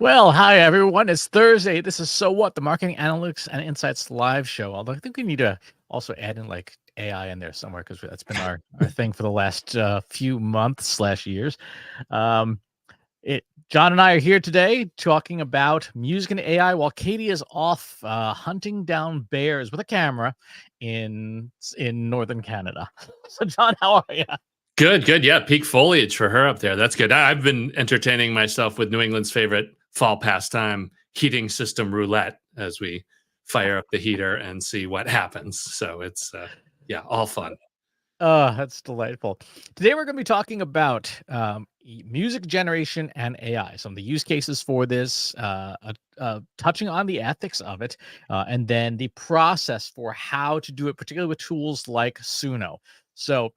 Well, hi everyone. It's Thursday. This is So What, the Marketing Analytics and Insights live show. Although I think we need to also add in like AI in there somewhere because that's been our thing for the last few months slash years. Um, John and I are here today talking about music and AI while Katie is off hunting down bears with a camera in northern Canada. So, John, how are you? Good, good. Yeah, peak foliage for her up there. That's good. I've been entertaining myself with New England's favorite fall pastime, heating system roulette, as we fire up the heater and see what happens. So it's yeah, all fun. Oh, that's delightful. Today we're going to be talking about music generation and AI, some of the use cases for this, touching on the ethics of it, and then the process for how to do it, particularly with tools like Suno. So,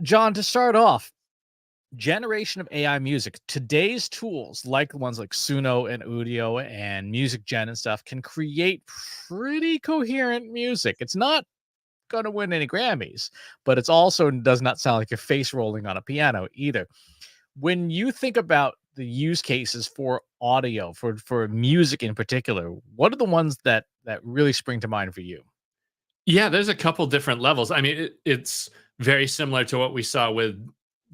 John, to start off, generation of AI music. Today's tools, like the ones like Suno and Udio and Music Gen and stuff, can create pretty coherent music. It's not going to win any Grammys, but it's also does not sound like your face rolling on a piano either. When you think about the use cases for audio, for music in particular, what are the ones that really spring to mind for you? Yeah, there's a couple different levels. I mean, it's very similar to what we saw with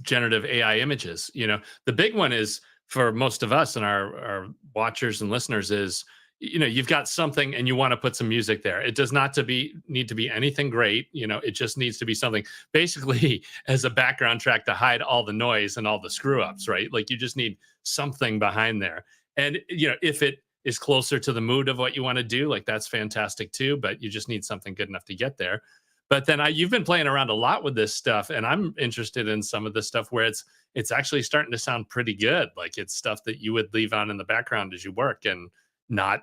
generative AI images. The big one is for most of us and our watchers and listeners is, you've got something and you want to put some music there. It does not to be need to be anything great. It just needs to be something basically as a background track to hide all the noise and all the screw ups, right? Like you just need something behind there. And if it is closer to the mood of what you want to do, like that's fantastic too, but you just need something good enough to get there. But then you've been playing around a lot with this stuff, and I'm interested in some of the stuff where it's actually starting to sound pretty good. Like it's stuff that you would leave on in the background as you work and not,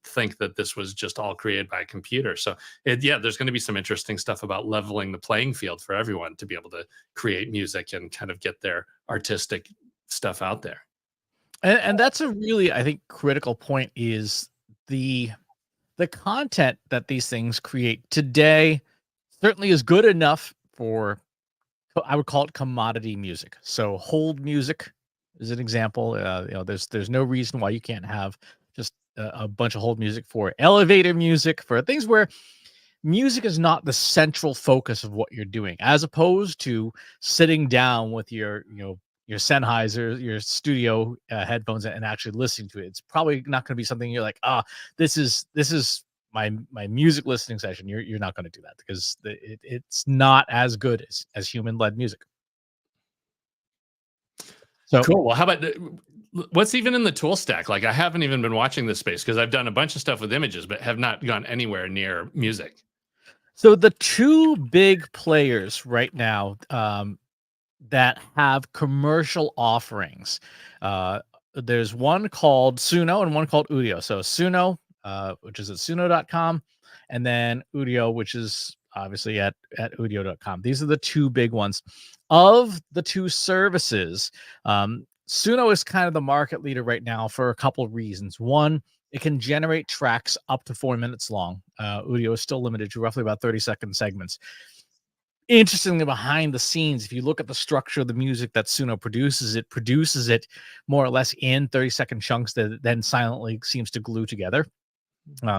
think that this was just all created by a computer. So yeah, there's going to be some interesting stuff about leveling the playing field for everyone to be able to create music and kind of get their artistic stuff out there. And that's a really, I think, critical point is the the content that these things create today certainly is good enough for I would call it commodity music. So hold music is an example. There's no reason why you can't have just a bunch of hold music for elevator music for things where music is not the central focus of what you're doing, as opposed to sitting down with your Sennheiser, your studio headphones, and actually listening to it. It's probably not going to be something you're like, this is my music listening session. You're not going to do that because it's not as good as human led music. So Cool. Well, how about what's even in the tool stack? Like, I haven't even been watching this space because I've done a bunch of stuff with images, but have not gone anywhere near music. so the two big players right now that have commercial offerings. Uh, there's one called Suno and one called Udio. So Suno, which is at suno.com, and then Udio, which is obviously at udio.com. These are the two big ones. Of the two services, Suno is kind of the market leader right now for a couple of reasons. One, it can generate tracks up to 4 minutes long. Udio is still limited to roughly about 30-second segments. Interestingly, behind the scenes, if you look at the structure of the music that Suno produces it more or less in 30-second chunks that it then silently seems to glue together,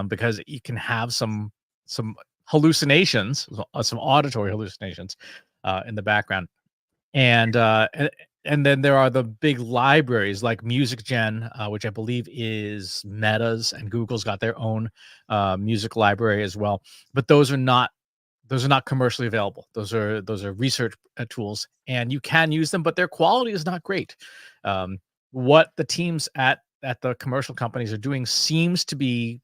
because you can have some hallucinations, some auditory hallucinations in the background. And and then there are the big libraries like Music Gen, which I believe is Meta's, and Google's got their own music library as well. But those are not commercially available. Those are research tools, and you can use them, but their quality is not great. What the teams at the commercial companies are doing seems to be,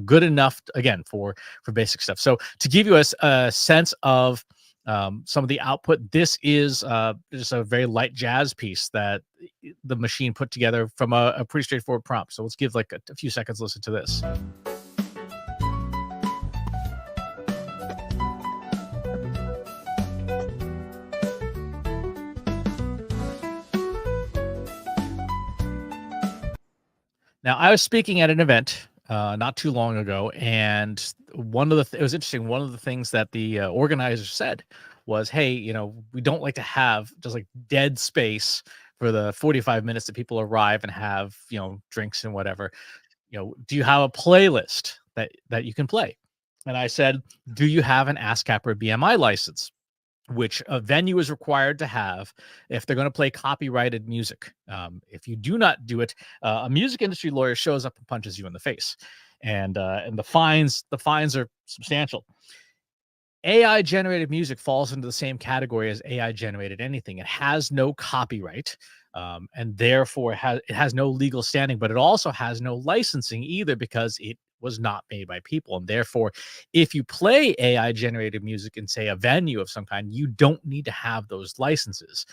good enough again for basic stuff. So to give you a sense of some of the output, this is just a very light jazz piece that the machine put together from a pretty straightforward prompt. So let's give like a few seconds listen to this. Now, I was speaking at an event not too long ago, and it was interesting. One of the things that the organizer said was, "Hey, we don't like to have just like dead space for the 45 minutes that people arrive and have, drinks and whatever, do you have a playlist that you can play? And I said, do you have an ASCAP or BMI license, which a venue is required to have if they're going to play copyrighted music. If you do not do it, a music industry lawyer shows up and punches you in the face, and the fines are substantial. AI generated music falls into the same category as AI generated anything. It has no copyright, and therefore it has no legal standing, but it also has no licensing either because it was not made by people. And therefore, if you play AI generated music in, say, a venue of some kind, you don't need to have those licenses.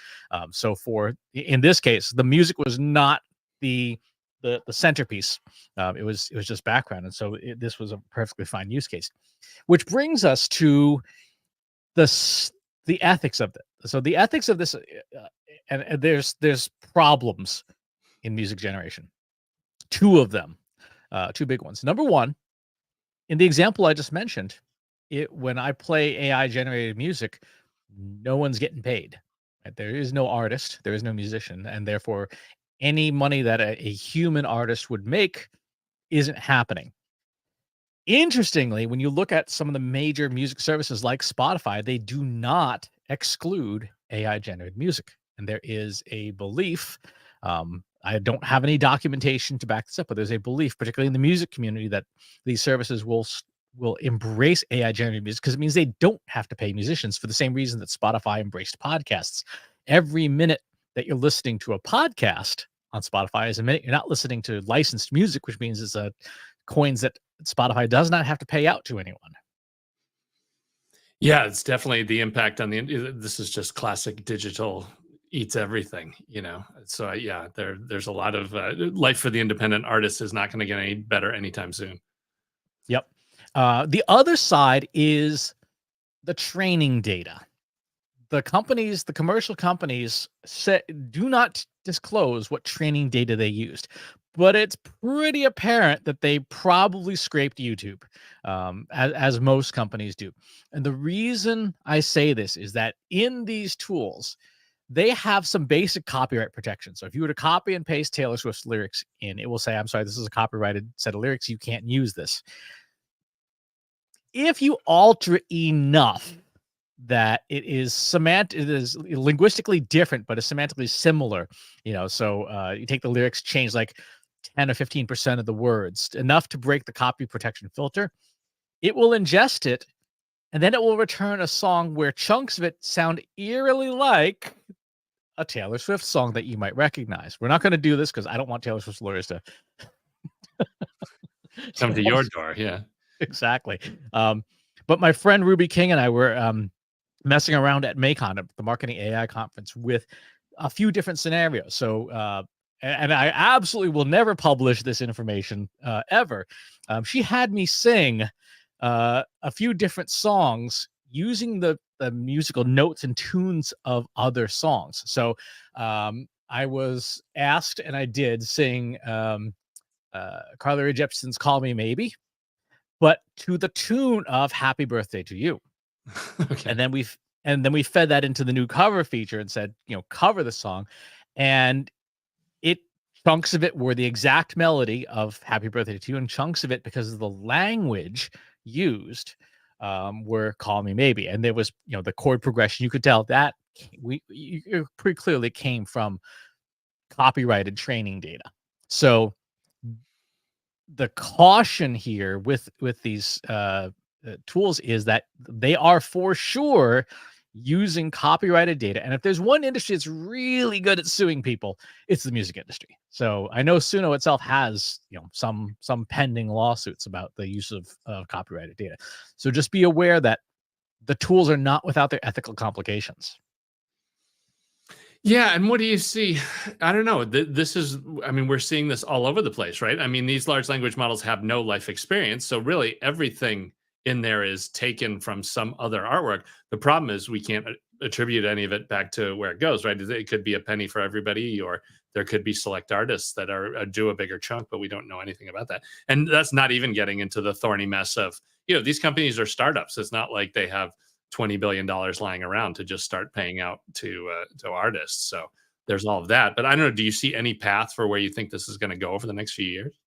So in this case, the music was not the centerpiece. It was just background. And so this was a perfectly fine use case. Which brings us to the ethics of it. So the ethics of this, and there's problems in music generation. Two of them, two big ones. Number one, in the example I just mentioned, when I play AI generated music, no one's getting paid. Right? There is no artist, there is no musician, and therefore, any money that a human artist would make isn't happening. Interestingly, when you look at some of the major music services like Spotify, they do not exclude AI generated music. And there is a belief, I don't have any documentation to back this up, but there's a belief, particularly in the music community, that these services will embrace AI generated music because it means they don't have to pay musicians for the same reason that Spotify embraced podcasts. Every minute that you're listening to a podcast on Spotify is a minute you're not listening to licensed music, which means it's coins that Spotify does not have to pay out to anyone. Yeah, it's definitely the impact on this is just classic digital eats everything, So yeah, there's a lot of life for the independent artist is not going to get any better anytime soon. Yep. The other side is the training data. The commercial companies do not disclose what training data they used, but it's pretty apparent that they probably scraped YouTube, as most companies do. And the reason I say this is that in these tools, they have some basic copyright protection. So if you were to copy and paste Taylor Swift's lyrics in, it will say, I'm sorry, this is a copyrighted set of lyrics. You can't use this. If you alter enough that it is linguistically different, but is semantically similar, so you take the lyrics, change like 10 or 15% of the words, enough to break the copy protection filter, it will ingest it, and then it will return a song where chunks of it sound eerily like a Taylor Swift song that you might recognize. We're not going to do this because I don't want Taylor Swift's lawyers to come to your door. Yeah, exactly. But my friend Ruby King and I were messing around at MACON, the Marketing AI conference, with a few different scenarios. So, and I absolutely will never publish this information ever. She had me sing a few different songs using the musical notes and tunes of other songs. So I was asked, and I did sing Carly Rae Jepsen's "Call Me Maybe," but to the tune of "Happy Birthday to You." Okay. And then we fed that into the new cover feature and said, cover the song, and chunks of it were the exact melody of "Happy Birthday to You," and chunks of it, because of the language used, were "Call Me Maybe." And there was, the chord progression. You could tell that pretty clearly came from copyrighted training data. So the caution here with these tools is that they are for sure using copyrighted data. And if there's one industry that's really good at suing people, it's the music industry. So I know Suno itself has, some pending lawsuits about the use of copyrighted data. So just be aware that the tools are not without their ethical complications. Yeah, and what do you see? I don't know. This is, we're seeing this all over the place, right? These large language models have no life experience, so really everything in there is taken from some other artwork. The problem is we can't attribute any of it back to where it goes, right? It could be a penny for everybody, or there could be select artists that are do a bigger chunk, but we don't know anything about that. And that's not even getting into the thorny mess of, these companies are startups. It's not like they have $20 billion lying around to just start paying out to artists. So there's all of that. But I don't know. Do you see any path for where you think this is going to go over the next few years?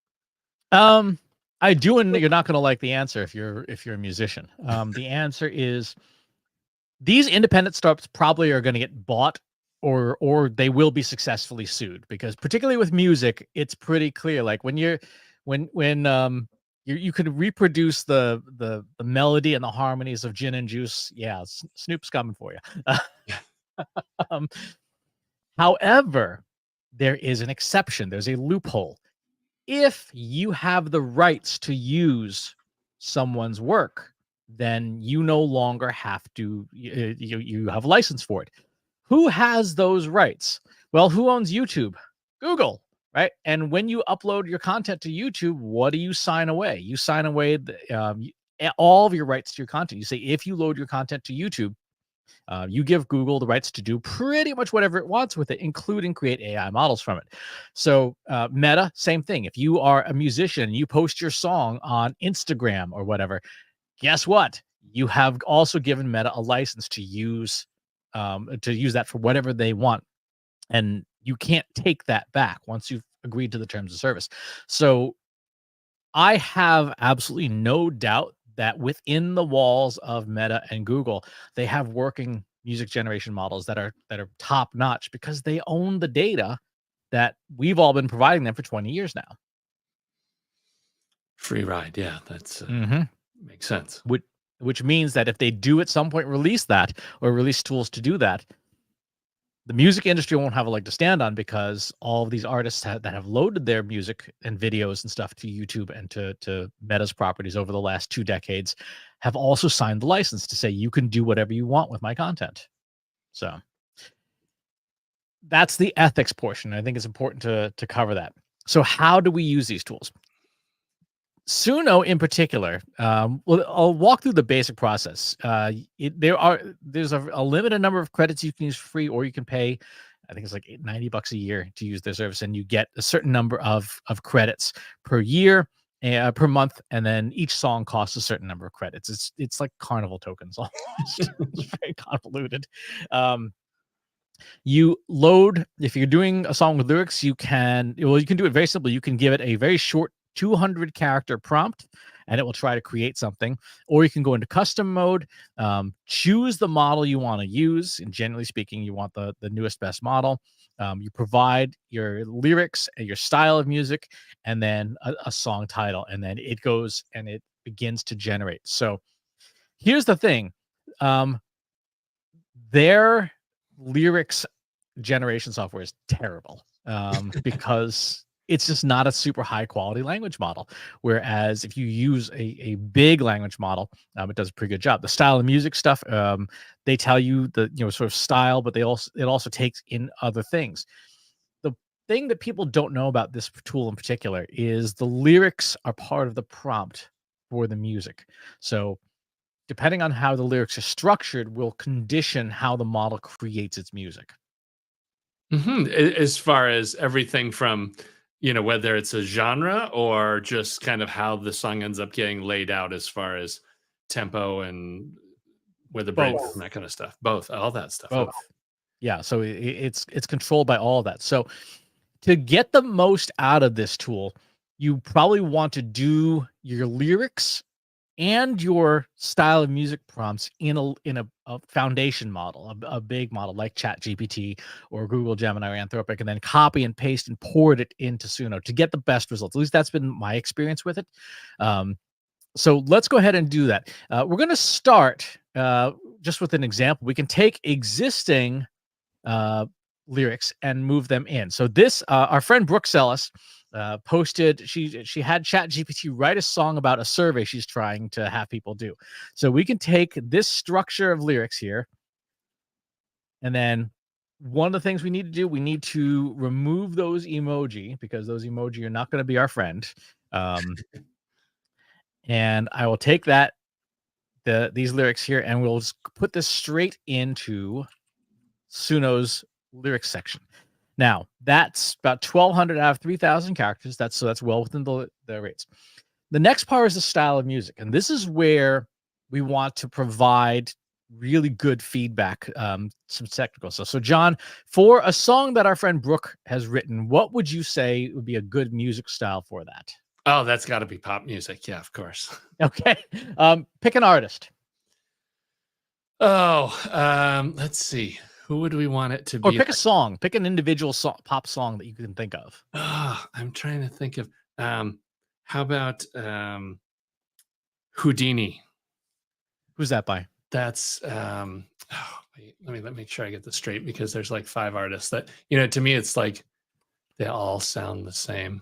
I do, and you're not going to like the answer if you're a musician. The answer is these independent startups probably are going to get bought, or they will be successfully sued, because particularly with music, it's pretty clear. Like when you could reproduce the melody and the harmonies of Gin and Juice. Yeah, Snoop's coming for you. um, However, there is an exception. There's a loophole. If you have the rights to use someone's work, then you no longer have to, you have a license for it. Who has those rights? Well, who owns YouTube? Google, right? And when you upload your content to YouTube, what do you sign away? You sign away all of your rights to your content. You say, if you load your content to YouTube, you give Google the rights to do pretty much whatever it wants with it, including create AI models from it. So Meta, same thing. If you are a musician, you post your song on Instagram or whatever, guess what? You have also given Meta a license to use that for whatever they want. And you can't take that back once you've agreed to the terms of service. So I have absolutely no doubt that within the walls of Meta and Google, they have working music generation models that are top notch, because they own the data that we've all been providing them for 20 years now. Free ride. Yeah, that's makes sense. Which means that if they do at some point release that, or release tools to do that, the music industry won't have a leg to stand on, because all of these artists that have loaded their music and videos and stuff to YouTube and to Meta's properties over the last 2 decades have also signed the license to say you can do whatever you want with my content. So that's the ethics portion. I think it's important to cover that. So how do we use these tools? Suno in particular, well, I'll walk through the basic process. There's a limited number of credits you can use for free, or you can pay, I think it's like $90 a year to use their service, and you get a certain number of credits per year, per month, and then each song costs a certain number of credits. It's like carnival tokens almost. It's very convoluted. You load, if you're doing a song with lyrics, you can do it very simply. You can give it a very short 200 character prompt, and it will try to create something. Or you can go into custom mode, choose the model you want to use, and generally speaking, you want the newest best model. You provide your lyrics and your style of music, and then a song title, and then it goes and it begins to generate. So here's the thing. Their lyrics generation software is terrible, because it's just not a super high quality language model. Whereas if you use a big language model, it does a pretty good job. The style of music stuff, they tell you the sort of style, but it also takes in other things. The thing that people don't know about this tool in particular is the lyrics are part of the prompt for the music. So depending on how the lyrics are structured will condition how the model creates its music. As far as everything from, whether it's a genre or just kind of how the song ends up getting laid out as far as tempo and where the break and that kind of stuff. Both, all that stuff. Both. Yeah. So it's controlled by all of that. So to get the most out of this tool, you probably want to do your lyrics and your style of music prompts in a foundation model, a big model like ChatGPT or Google Gemini or Anthropic, and then copy and paste and port it into Suno to get the best results. At least that's been my experience with it. So let's go ahead and do that. We're going to start just with an example. We can take existing lyrics and move them in. So this, our friend Brooke Ellis posted, she had ChatGPT write a song about a survey she's trying to have people do. So we can take this structure of lyrics here, and then one of the things we need to do, we need to remove those emoji, because those emoji are not going to be our friend. And I will take these lyrics here, and we'll just put this straight into Suno's lyrics section. Now, that's about 1,200 out of 3,000 characters. That's well within the rates. The next part is the style of music, and this is where we want to provide really good feedback, some technical stuff. So, John, for a song that our friend Brooke has written, what would you say would be a good music style for that? Oh, that's got to be pop music. Yeah, of course. Okay. Pick an artist. Oh, let's see. Who would we want it to Or be? pick a song. Pick an individual pop song that you can think of. I'm trying to think of. How about Houdini? Who's that by? That's wait, let me make sure I get this straight because there's like 5 artists that to me it's like they all sound the same.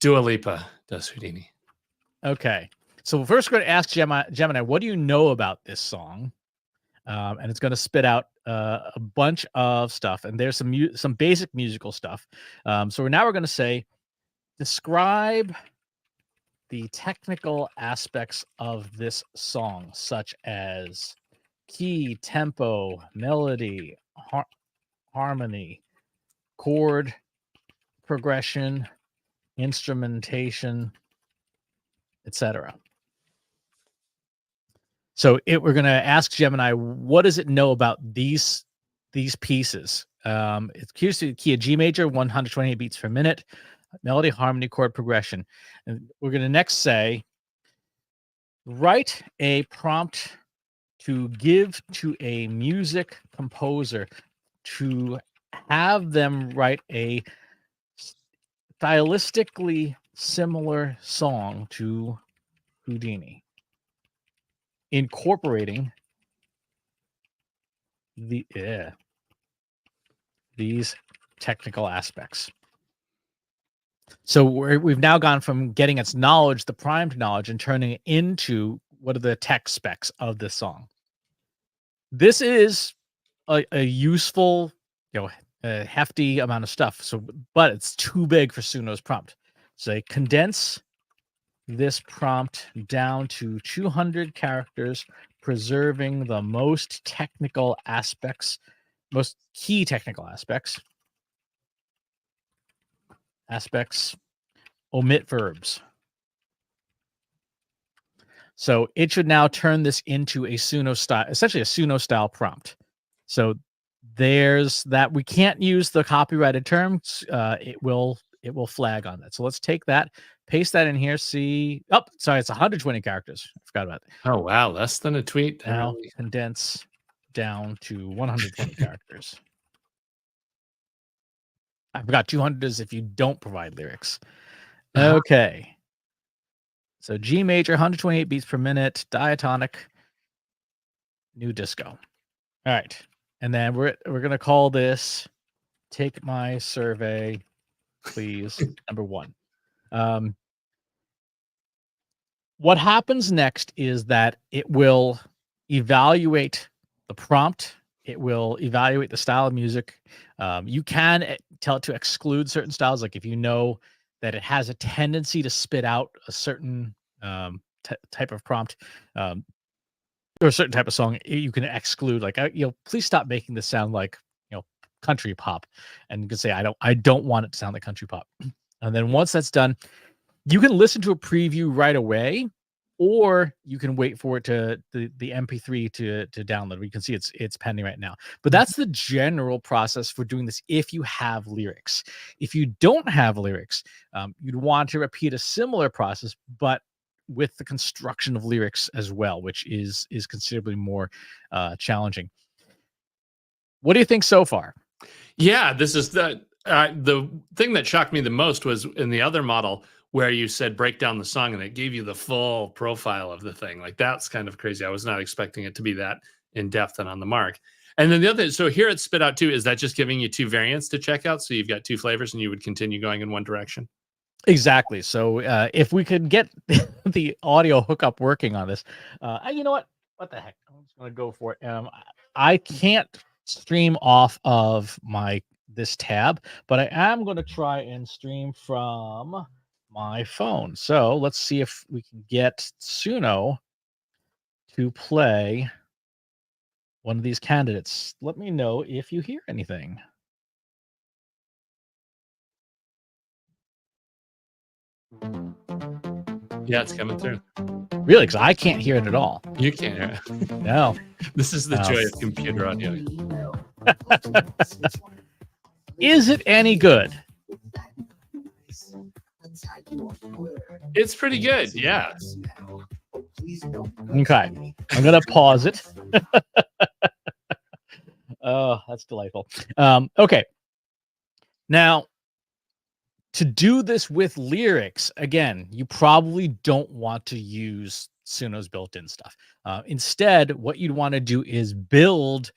Dua Lipa does Houdini. Okay. So first we're going to ask Gemini, what do you know about this song? And it's going to spit out a bunch of stuff. And there's some basic musical stuff. So now we're going to say, describe the technical aspects of this song, such as key, tempo, melody, harmony, chord progression, instrumentation, etc. So we're going to ask Gemini, what does it know about these pieces? It's key of G major, 128 beats per minute, melody, harmony, chord progression. And we're going to next say, write a prompt to give to a music composer to have them write a stylistically similar song to Houdini, incorporating these technical aspects. So we've now gone from getting its knowledge, the primed knowledge, and turning it into what are the tech specs of this song. This is a useful, a hefty amount of stuff. So, but it's too big for Suno's prompt. So condense this prompt down to 200 characters, preserving the most technical aspects, most key technical aspects. Omit verbs. So it should now turn this into a Suno style, essentially a Suno style prompt. So there's that. We can't use the copyrighted terms. It will flag on that. So let's take that, paste that in here. See, sorry, it's 120 characters. I forgot about that. Oh wow, less than a tweet. Now condense down to 120 characters. I forgot 200 is if you don't provide lyrics. Okay. So G major, 128 beats per minute, diatonic, new disco. All right. And then we're gonna call this "Take My Survey, Please." Number 1. What happens next is that it will evaluate the prompt. It will evaluate the style of music. You can tell it to exclude certain styles, like if you know that it has a tendency to spit out a certain type of prompt, or a certain type of song, you can exclude, like, please stop making this sound like, country pop. And you can say, I don't want it to sound like country pop. And then once that's done, you can listen to a preview right away, or you can wait for it to the MP3 to download. We can see it's pending right now. But that's the general process for doing this if you have lyrics. If you don't have lyrics, you'd want to repeat a similar process, but with the construction of lyrics as well, which is considerably more challenging. What do you think so far? Yeah, this is the thing that shocked me the most was in the other model where you said break down the song and it gave you the full profile of the thing. Like that's kind of crazy. I was not expecting it to be that in depth and on the mark. And then the other, so here it's spit out too. Is that just giving you 2 variants to check out? So you've got 2 flavors and you would continue going in one direction? Exactly. So if we could get the audio hookup working on this, you know what? What the heck? I'm just gonna go for it. I can't stream off of this tab, but I am going to try and stream from my phone. So let's see if we can get Suno to play one of these candidates. Let me know if you hear anything. Yeah, it's coming through. Really? Because I can't hear it at all. You can't hear it. No. This is the joy of computer audio. Is it any good? It's pretty good. Yeah. Okay. I'm going to pause it. Oh, that's delightful. Okay. Now, to do this with lyrics, again, you probably don't want to use Suno's built-in stuff. Instead, what you'd want to do is build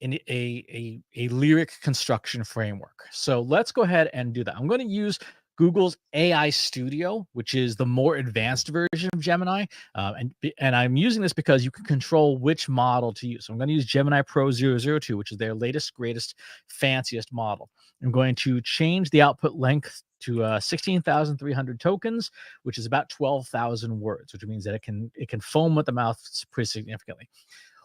a lyric construction framework. So let's go ahead and do that. I'm going to use Google's AI Studio, which is the more advanced version of Gemini. And I'm using this because you can control which model to use. So I'm going to use Gemini Pro 002, which is their latest, greatest, fanciest model. I'm going to change the output length to 16,300 tokens, which is about 12,000 words, which means that it can foam at the mouth pretty significantly.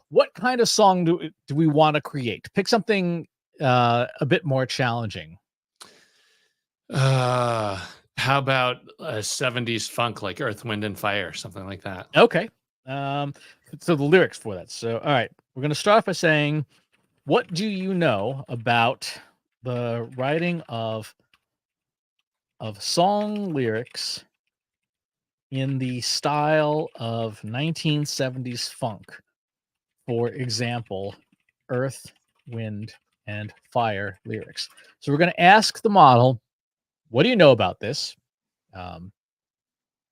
What kind of song do we want to create? Pick something a bit more challenging. How about a 70s funk like Earth, Wind, and Fire, something like that? Okay. So the lyrics for that. So, all right, we're going to start off by saying, what do you know about the writing of song lyrics in the style of 1970s funk? For example, Earth, Wind, and Fire lyrics. So we're going to ask the model, what do you know about this?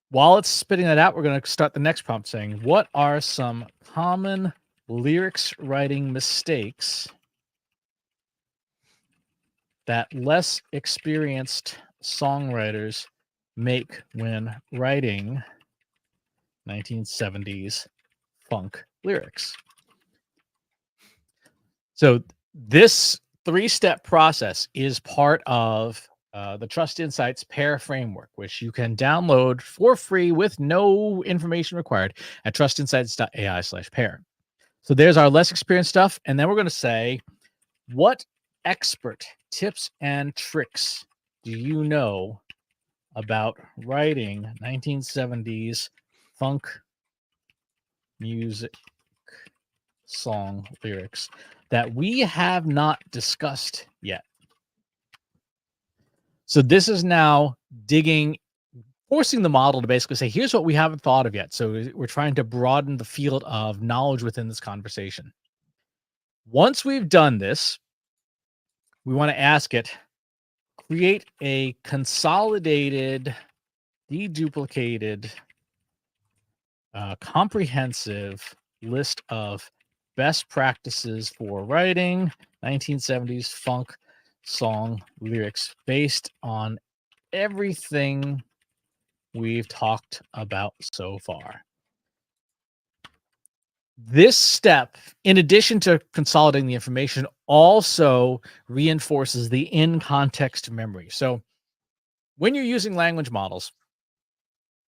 While it's spitting that out, we're going to start the next prompt saying, what are some common lyrics writing mistakes that less experienced songwriters make when writing 1970s funk lyrics? So this 3-step process is part of the Trust Insights Pair framework, which you can download for free with no information required at trustinsights.ai/pair. So there's our less experienced stuff. And then we're going to say, what expert tips and tricks do you know about writing 1970s funk music song lyrics that we have not discussed yet? So this is now forcing the model to basically say, here's what we haven't thought of yet. So we're trying to broaden the field of knowledge within this conversation. Once we've done this, we want to ask it, create a consolidated, deduplicated, comprehensive list of best practices for writing 1970s funk song lyrics based on everything we've talked about so far. This step, in addition to consolidating the information, also reinforces the in-context memory. So when you're using language models,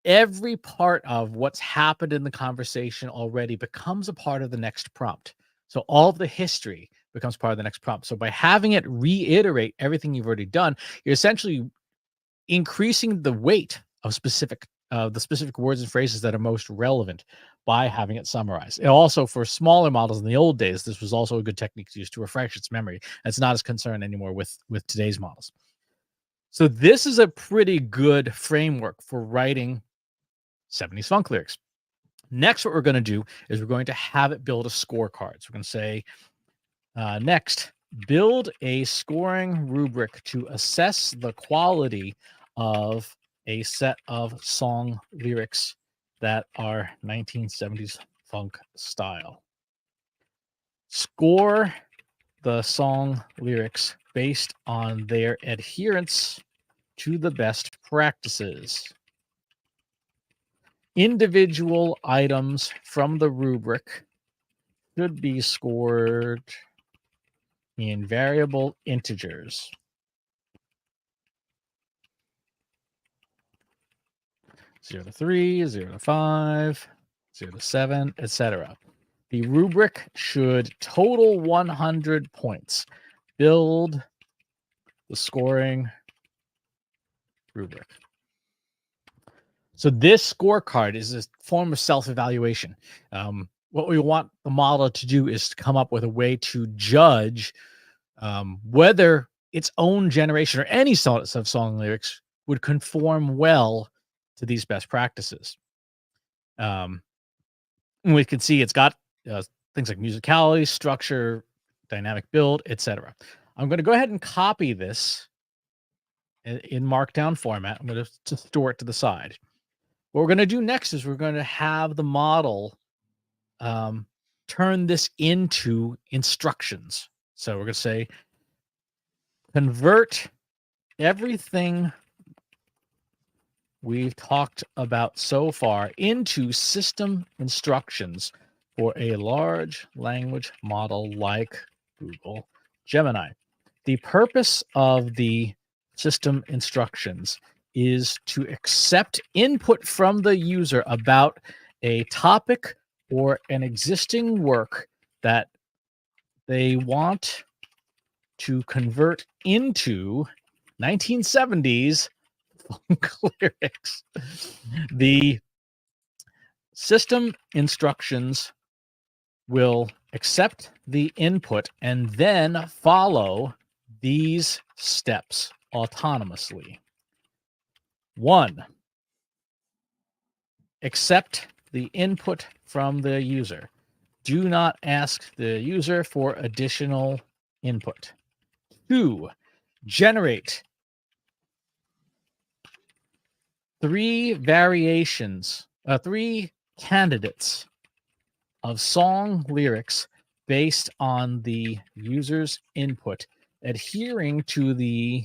every part of what's happened in the conversation already becomes a part of the next prompt. So all of the history becomes part of the next prompt. So by having it reiterate everything you've already done, you're essentially increasing the weight of the specific words and phrases that are most relevant by having it summarized. And also for smaller models in the old days, this was also a good technique to use to refresh its memory. It's not as concerned anymore with today's models. So this is a pretty good framework for writing 70s funk lyrics. Next, what we're going to do is we're going to have it build a scorecard. So we're going to say, next, build a scoring rubric to assess the quality of a set of song lyrics that are 1970s funk style. Score the song lyrics based on their adherence to the best practices. Individual items from the rubric should be scored in variable integers. 0 to 3, 0 to 5, 0 to 7, etc. The rubric should total 100 points. Build the scoring rubric. So this scorecard is a form of self-evaluation. What we want the model to do is to come up with a way to judge whether its own generation or any sort of song lyrics would conform well to these best practices. We can see it's got things like musicality, structure, dynamic build, etc. I'm going to go ahead and copy this in Markdown format. I'm going to store it to the side. What we're going to do next is we're going to have the model turn this into instructions. So we're going to say, convert everything we've talked about so far into system instructions for a large language model like Google Gemini. The purpose of the system instructions is to accept input from the user about a topic or an existing work that they want to convert into 1970s funk lyrics. The system instructions will accept the input and then follow these steps autonomously. 1, accept the input from the user. Do not ask the user for additional input. 2, generate 3 candidates of song lyrics based on the user's input, adhering to the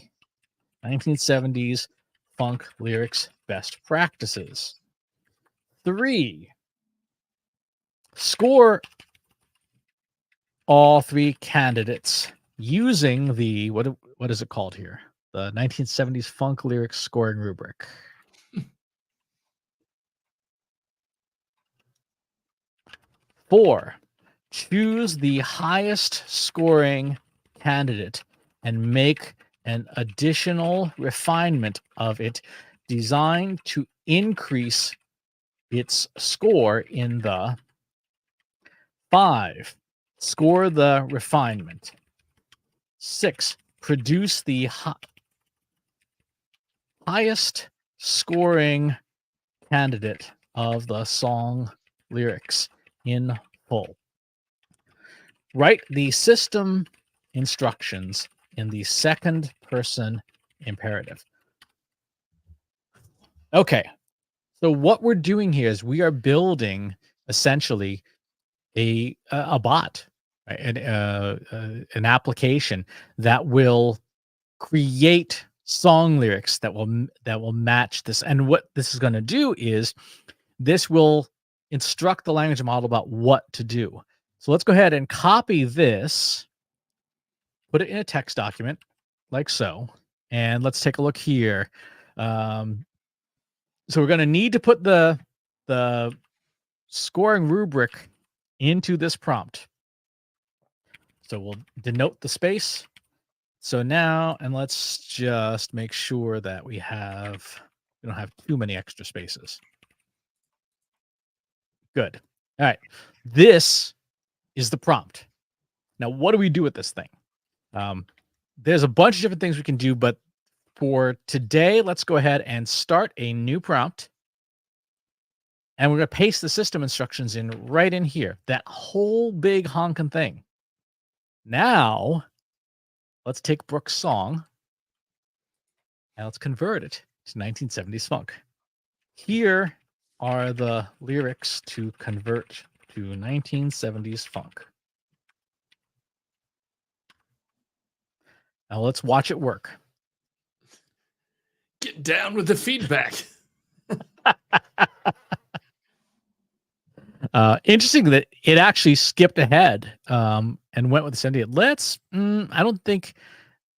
1970s funk lyrics best practices. 3, score all 3 candidates using the what is it called here? The 1970s funk lyrics scoring rubric. 4, choose the highest scoring candidate and make an additional refinement of it designed to increase its score in the 5, score the refinement. 6, produce the highest scoring candidate of the song lyrics in full. Write the system instructions in the second person imperative. Okay, so what we're doing here is we are building essentially a bot, right? An application that will create song lyrics that will match this. And what this is going to do is this will instruct the language model about what to do. So let's go ahead and copy this, put it in a text document like so, and let's take a look here. So we're going to need to put the scoring rubric into this prompt. So we'll denote the space. So now, and let's just make sure that we don't have too many extra spaces. Good. All right. This is the prompt. Now, what do we do with this thing? There's a bunch of different things we can do, but for today, let's go ahead and start a new prompt. And we're going to paste the system instructions in right in here, that whole big honking thing. Now, let's take Brooke's song and let's convert it to 1970s funk. Here are the lyrics to convert to 1970s funk. Now let's watch it work. Get down with the feedback. Interesting that it actually skipped ahead and went with the 70. I don't think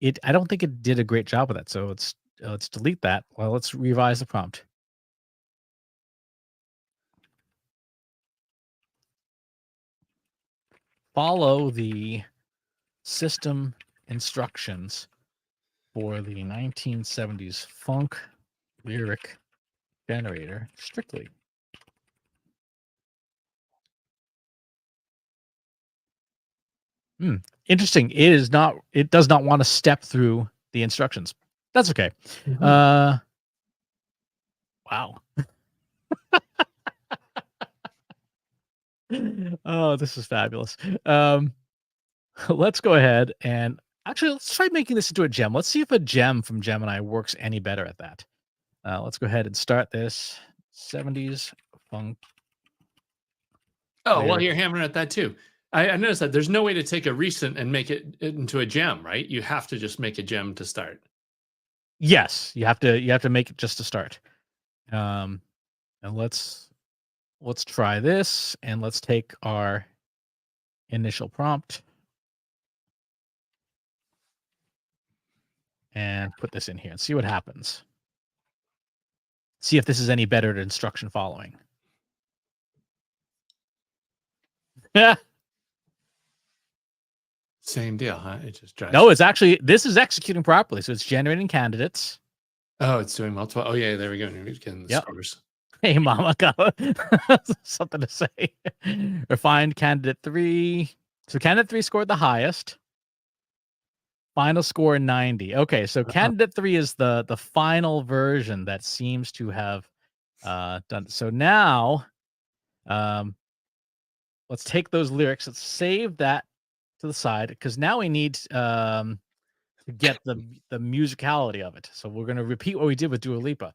it did a great job with that. So let's delete that. Well, let's revise the prompt. Follow the system instructions for the 1970s funk lyric generator strictly. Interesting. It does not want to step through the instructions. That's okay. Wow. Oh, this is fabulous. Let's go ahead and actually let's try making this into a gem. Let's see if a gem from Gemini works any better at that. Let's go ahead and start this 70s funk. Oh, well, you're lyrics. hammering at that too. I noticed that there's no way to take a recent and make it into a gem, right? You have to just make a gem to start. Yes, you have to make it just to start. And let's try this and let's take our initial prompt and put this in here and see what happens. See if this is any better at instruction following. Yeah. Same deal, huh? It just drives. No, this is executing properly. So it's generating candidates. Oh, it's doing multiple. Oh, yeah, there we go. We're getting the Yep. scores. Hey, mama, got something to say. Refined candidate 3. So candidate 3 scored the highest. Final score 90. Okay, so candidate 3 is the final version that seems to have done. So now, let's take those lyrics. Let's save that to the side because now we need to get the musicality of it. So we're gonna repeat what we did with Dua Lipa.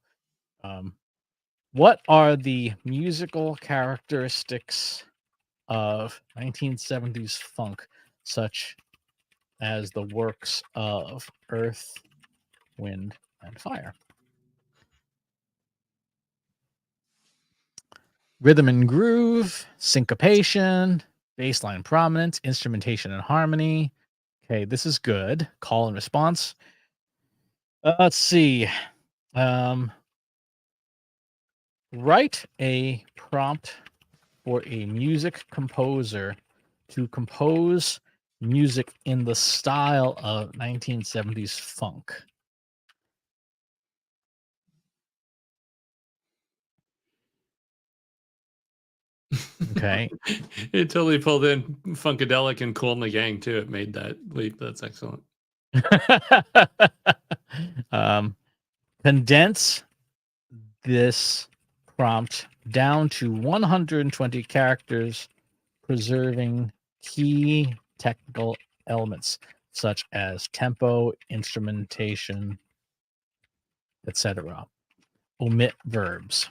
What are the musical characteristics of 1970s funk, such as the works of Earth, Wind, and Fire? Rhythm and groove, syncopation, bassline prominence, instrumentation and harmony. Okay, this is good. Call and response. Let's see. Write a prompt for a music composer to compose music in the style of 1970s funk. Okay. It totally pulled in Funkadelic and Cool and the Gang too. It made that leap. That's excellent. um, condense this prompt down to 120 characters, preserving key technical elements such as tempo, instrumentation, etc. Omit verbs.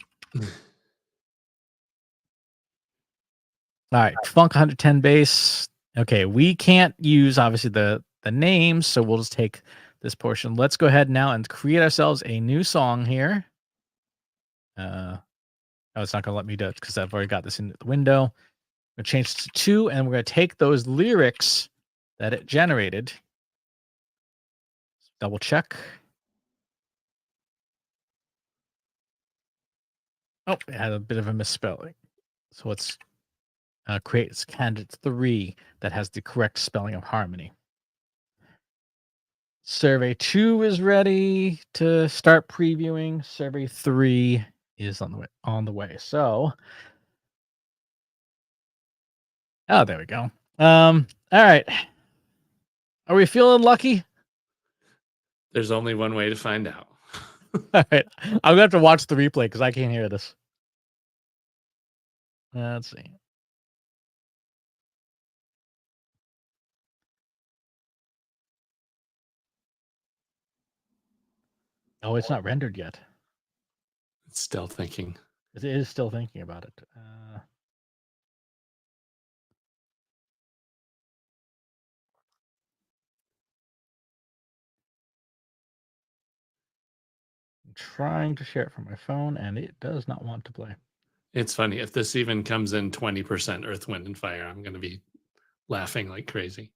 All right, funk 110 bass. Okay, we can't use obviously the names, so we'll just take this portion. Let's go ahead now and create ourselves a new song here. Oh, it's not gonna let me do it because I've already got this in the window. I'm gonna change it to 2, and we're gonna take those lyrics that it generated. Double check. Oh, it had a bit of a misspelling. So let's create candidate 3 that has the correct spelling of harmony. Survey 2 is ready to start previewing. Survey 3 is on the way. So, oh, there we go. All right. Are we feeling lucky? There's only one way to find out. All right. I'm gonna have to watch the replay because I can't hear this. Let's see. Oh, it's not rendered yet. It's still thinking. It is still thinking about it. I'm trying to share it from my phone, and it does not want to play. It's funny. If this even comes in 20% Earth, Wind, and Fire, I'm going to be laughing like crazy.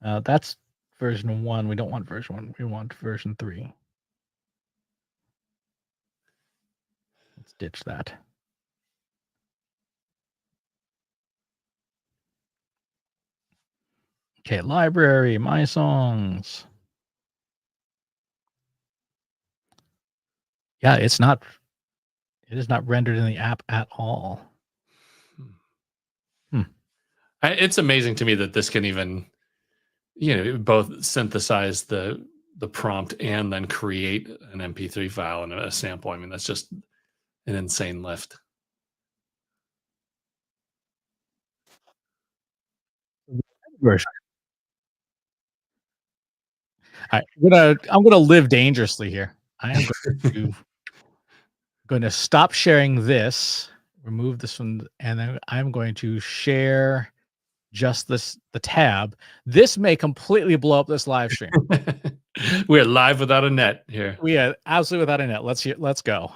That's version 1. We don't want version 1. We want version 3. Let's ditch that. Okay, library, my songs. Yeah, it's not. It is not rendered in the app at all. Hmm. Hmm. It's amazing to me that this can even, both synthesize the prompt and then create an MP3 file and a sample. I mean, that's just an insane lift. Version. I'm gonna live dangerously here. I am going to stop sharing this, remove this one, and then I'm going to share just the tab. This may completely blow up this live stream. We're live without a net here. We are absolutely without a net. Let's go.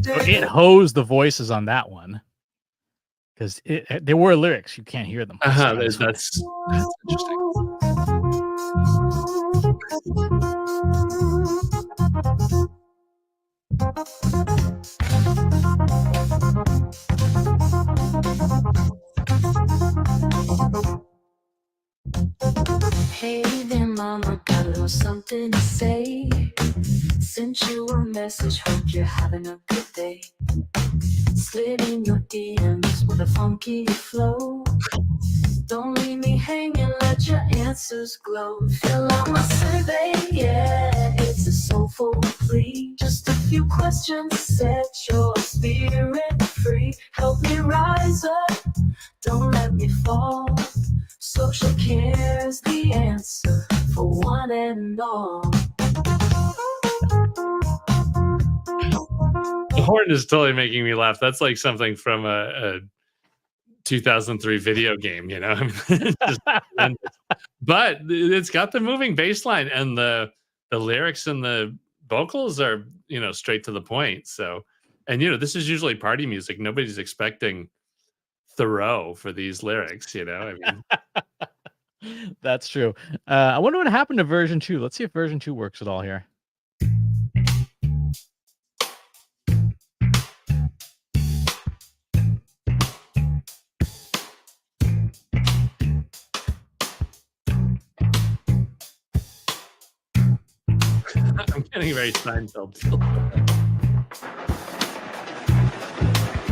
So it hosed the voices on that one because there were lyrics. You can't hear them. Uh-huh, On this one. that's interesting. Hey there, mama, got a little something to say. Sent you a message, hope you're having a good day. Slid in your DMs with a funky flow. Don't leave me hanging, let your answers glow. Fill out my survey, yeah, it's a soulful plea. Just a few questions, set your spirit free. Help me rise up, don't let me fall. Social care's the answer for one and all. The horn is totally making me laugh. That's like something from a 2003 video game, you know? I mean, it's just tremendous. But it's got the moving bass line, and the lyrics and the vocals are, straight to the point. So, and this is usually party music. Nobody's expecting Thoreau for these lyrics, I mean, That's true. I wonder what happened to version 2. Let's see if version 2 works at all here. I'm getting very Seinfeld feel.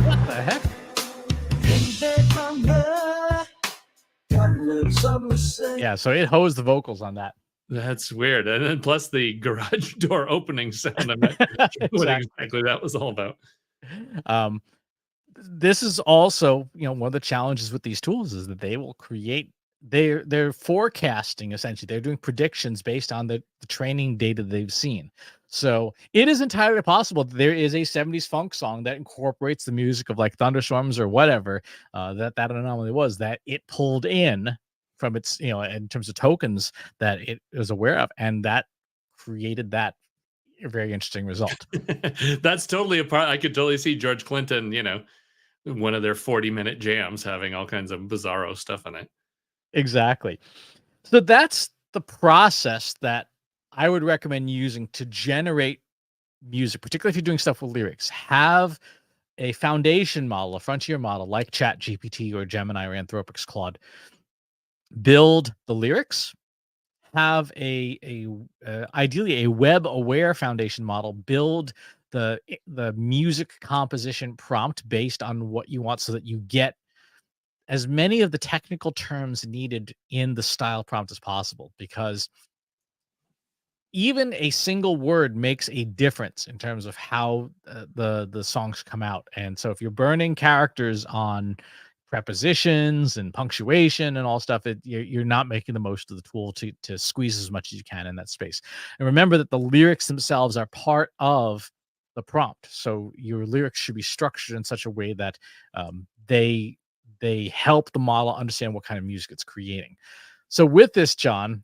What the heck? Yeah, so it hosed the vocals on that. That's weird. And then plus the garage door opening sound. I'm not sure what exactly that was all about. Um, this is also, one of the challenges with these tools is that they will create they're forecasting essentially. They're doing predictions based on the training data they've seen. So it is entirely possible that there is a 70s funk song that incorporates the music of like thunderstorms or whatever that anomaly was that it pulled in from its, in terms of tokens that it was aware of, and that created that very interesting result. That's totally a part. I could totally see George Clinton, one of their 40-minute jams having all kinds of bizarro stuff in it. Exactly. So that's the process that I would recommend using to generate music, particularly if you're doing stuff with lyrics. Have a foundation model, a frontier model like ChatGPT or Gemini or Anthropic's Claude. Build the lyrics. Have ideally a web aware foundation model. Build the music composition prompt based on what you want, so that you get as many of the technical terms needed in the style prompt as possible, because even a single word makes a difference in terms of how the songs come out. And so if you're burning characters on prepositions and punctuation and all stuff, you're not making the most of the tool to squeeze as much as you can in that space. And remember that the lyrics themselves are part of the prompt, so your lyrics should be structured in such a way that they help the model understand what kind of music it's creating. So with this, John,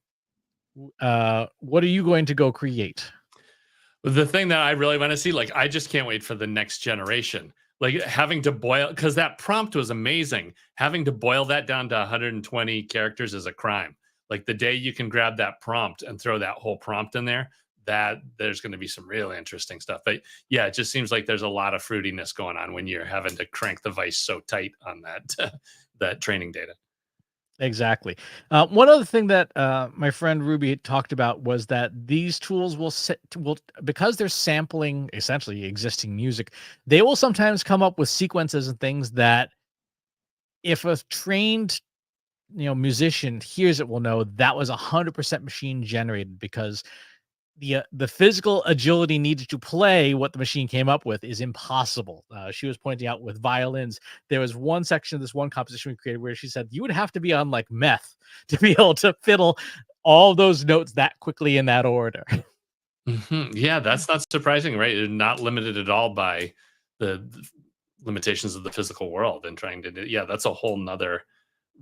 what are you going to go create? The thing that I really want to see, like, I just can't wait for the next generation. Like having to boil, because that prompt was amazing. Having to boil that down to 120 characters is a crime. Like the day you can grab that prompt and throw that whole prompt in there, that there's going to be some really interesting stuff. But yeah, it just seems like there's a lot of fruitiness going on when you're having to crank the vice so tight on that that training data. Exactly. One other thing that my friend Ruby talked about was that these tools will because they're sampling essentially existing music, they will sometimes come up with sequences and things that if a trained musician hears it will know that was 100% machine generated, because the physical agility needed to play what the machine came up with is impossible. She was pointing out with violins, there was one section of this one composition we created where she said you would have to be on like meth to be able to fiddle all those notes that quickly in that order. Yeah, that's not surprising, right? You're not limited at all by the limitations of the physical world and trying to do, yeah, that's a whole nother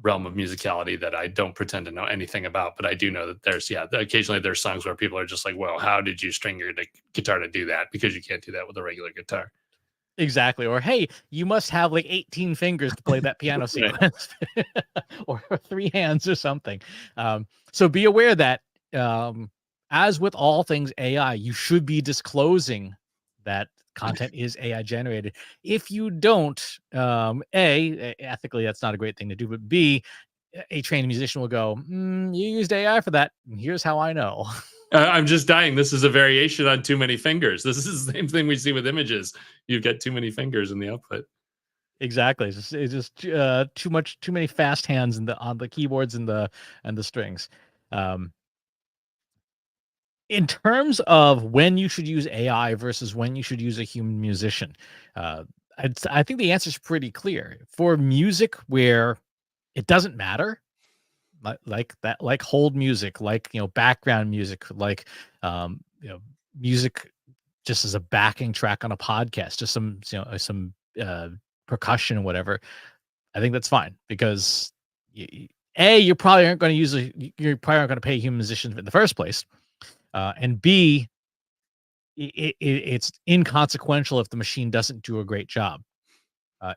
realm of musicality that I don't pretend to know anything about, but I do know that there's, yeah, occasionally there's songs where people are just like, well, how did you string your guitar to do that? Because you can't do that with a regular guitar. Exactly. Or, hey, you must have like 18 fingers to play that piano sequence or 3 hands or something. So be aware that as with all things AI, you should be disclosing that content is AI generated. If you don't, ethically, that's not a great thing to do, but B, a trained musician will go, you used AI for that. Here's how I know. I'm just dying. This is a variation on too many fingers. This is the same thing we see with images. You've got too many fingers in the output. Exactly. It's just too many fast hands on the keyboards and the strings. In terms of when you should use AI versus when you should use a human musician, I think the answer is pretty clear. For music where it doesn't matter, like that, like hold music, like background music, like music just as a backing track on a podcast, just some percussion or whatever. I think that's fine, because you probably aren't going to pay a human musician in the first place. And B, it's inconsequential if the machine doesn't do a great job.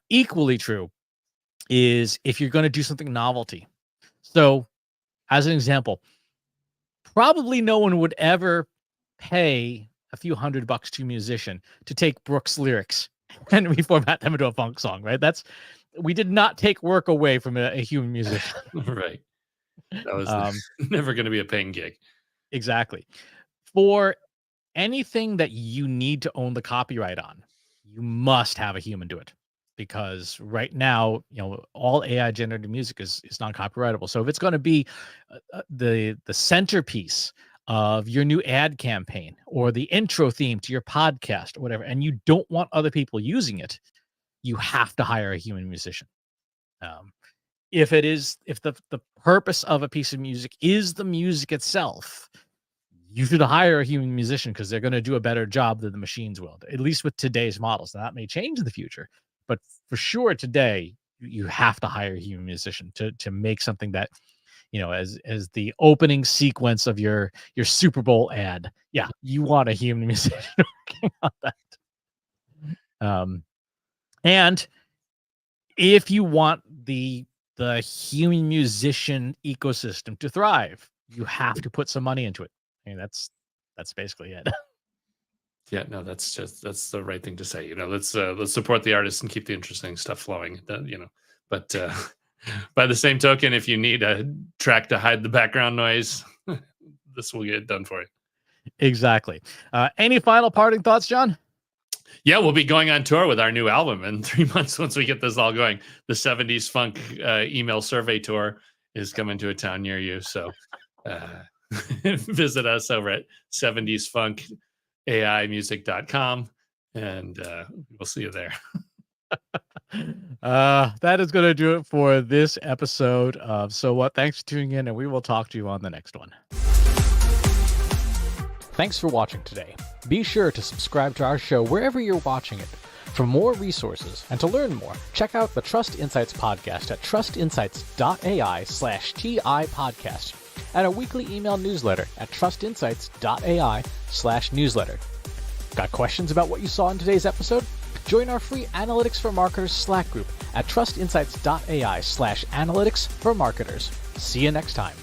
Equally true is if you're going to do something novelty. So, as an example, probably no one would ever pay a few $100 to a musician to take Brooks' lyrics and reformat them into a funk song, right? We did not take work away from a human musician. Right. That was never going to be a paying gig. Exactly. For anything that you need to own the copyright on, you must have a human do it, because right now, all AI generated music is non-copyrightable. So if it's going to be the centerpiece of your new ad campaign or the intro theme to your podcast or whatever, and you don't want other people using it, you have to hire a human musician. If the purpose of a piece of music is the music itself, you should hire a human musician, because they're going to do a better job than the machines will, at least with today's models. Now, that may change in the future, but for sure today, you have to hire a human musician to make something that, as the opening sequence of your Super Bowl ad. Yeah, you want a human musician working on that. And if you want the human musician ecosystem to thrive, you have to put some money into it. I mean, that's basically it. Yeah, no, that's the right thing to say. Let's support the artists and keep the interesting stuff flowing. But by the same token, if you need a track to hide the background noise, this will get it done for you. Exactly. Any final parting thoughts, John? Yeah, we'll be going on tour with our new album in 3 months once we get this all going. The 70s Funk email survey tour is coming to a town near you. So visit us over at 70sfunkaimusic.com, and we'll see you there. That is going to do it for this episode of So What. Thanks for tuning in, and we will talk to you on the next one. Thanks for watching today. Be sure to subscribe to our show wherever you're watching it. For more resources and to learn more, check out the Trust Insights podcast at trustinsights.ai/TI podcast, and a weekly email newsletter at trustinsights.ai/newsletter. Got questions about what you saw in today's episode? Join our free Analytics for Marketers Slack group at trustinsights.ai/analytics for marketers. See you next time.